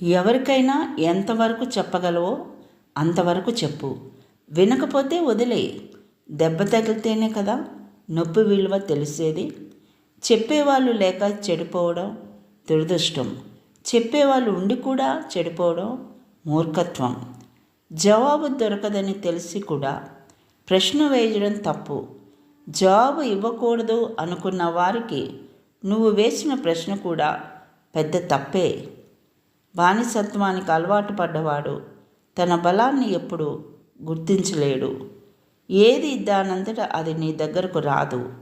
ఎవరికైనా ఎంతవరకు చెప్పగలవో అంతవరకు చెప్పు. వినకపోతే వదిలే. దెబ్బ తగిలితేనే కదా నొప్పి విలువ తెలిసేది. చెప్పేవాళ్ళు లేక చెడిపోవడం దురదృష్టం. చెప్పేవాళ్ళు ఉండి కూడా చెడిపోవడం మూర్ఖత్వం. జవాబు దొరకదని తెలిసి కూడా ప్రశ్న వేయడం తప్పు. జవాబు ఇవ్వకూడదు అనుకున్న వారికి నువ్వు వేసిన ప్రశ్న కూడా పెద్ద తప్పే. బానిసత్వానికి అలవాటు పడ్డవాడు తన బలాన్ని ఎప్పుడు గుర్తించలేడు. ఏది దానంతట అది నీ దగ్గరకు రాదు.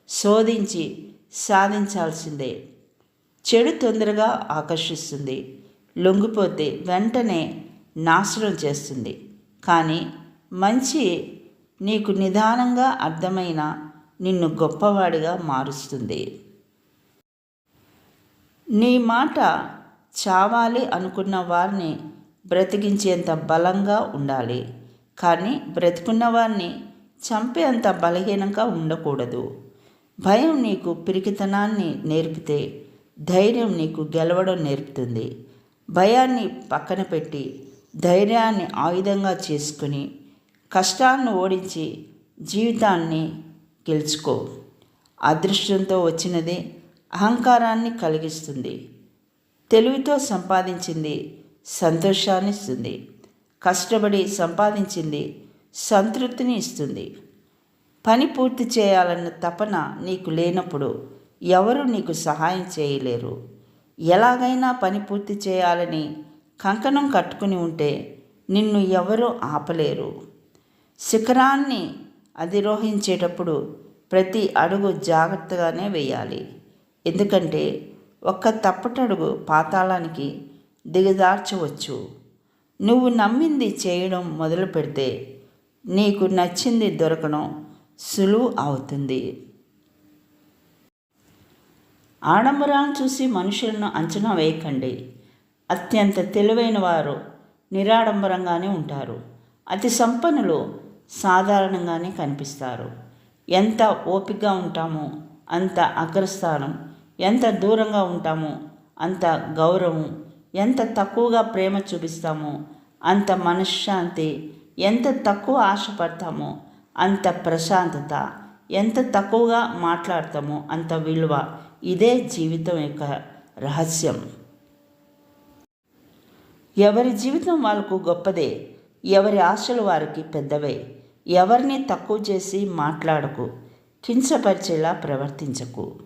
శోధించి సాధించాల్సిందే. చెడు తొందరగా ఆకర్షిస్తుంది. లొంగిపోతే వెంటనే నాశనం చేస్తుంది. కానీ మంచి నీకు నిదానంగా అర్థమైన నిన్ను గొప్పవాడిగా మారుస్తుంది. నీ మాట చావాలి అనుకున్న వారిని బ్రతికించేంత బలంగా ఉండాలి. కానీ బ్రతికున్న వారిని చంపేంత బలహీనంగా ఉండకూడదు. భయం నీకు పిరికితనాన్ని నేర్పితే ధైర్యం నీకు గెలవడం నేర్పుతుంది. భయాన్ని పక్కన పెట్టి ధైర్యాన్ని ఆయుధంగా చేసుకుని కష్టాలను ఓడించి జీవితాన్ని గెలుచుకో. అదృష్టంతో వచ్చినదే అహంకారాన్ని కలిగిస్తుంది. తెలివితో సంపాదించింది సంతోషాన్ని ఇస్తుంది. కష్టపడి సంపాదించింది సంతృప్తిని ఇస్తుంది. పని పూర్తి చేయాలన్న తపన నీకు లేనప్పుడు ఎవరు నీకు సహాయం చేయలేరు. ఎలాగైనా పని పూర్తి చేయాలని కంకణం కట్టుకుని ఉంటే నిన్ను ఎవరూ ఆపలేరు. శిఖరాన్ని అధిరోహించేటప్పుడు ప్రతి అడుగు జాగ్రత్తగానే వేయాలి. ఎందుకంటే ఒక్క తప్పటడుగు పాతాళానికి దిగజార్చవచ్చు. నువ్వు నమ్మింది చేయడం మొదలు పెడితే నీకు నచ్చింది దొరకడం సులువు అవుతుంది. ఆడంబరాలను చూసి మనుషులను అంచనా వేయకండి. అత్యంత తెలివైన వారు నిరాడంబరంగానే ఉంటారు. అతి సంపన్నులు సాధారణంగానే కనిపిస్తారు. ఎంత ఓపికగా ఉంటామో అంత అగ్రస్థానం, ఎంత దూరంగా ఉంటామో అంత గౌరవం, ఎంత తక్కువగా ప్రేమ చూపిస్తామో అంత మనశ్శాంతి, ఎంత తక్కువ ఆశపడతామో అంత ప్రశాంతత, ఎంత తక్కువగా మాట్లాడతామో అంత విలువ. ఇదే జీవితం యొక్క రహస్యం. ఎవరి జీవితం వాళ్ళకు గొప్పదే. ఎవరి ఆశలు వారికి పెద్దవే. ఎవరిని తక్కువ చేసి మాట్లాడకు. కించపరిచేలా ప్రవర్తించకు.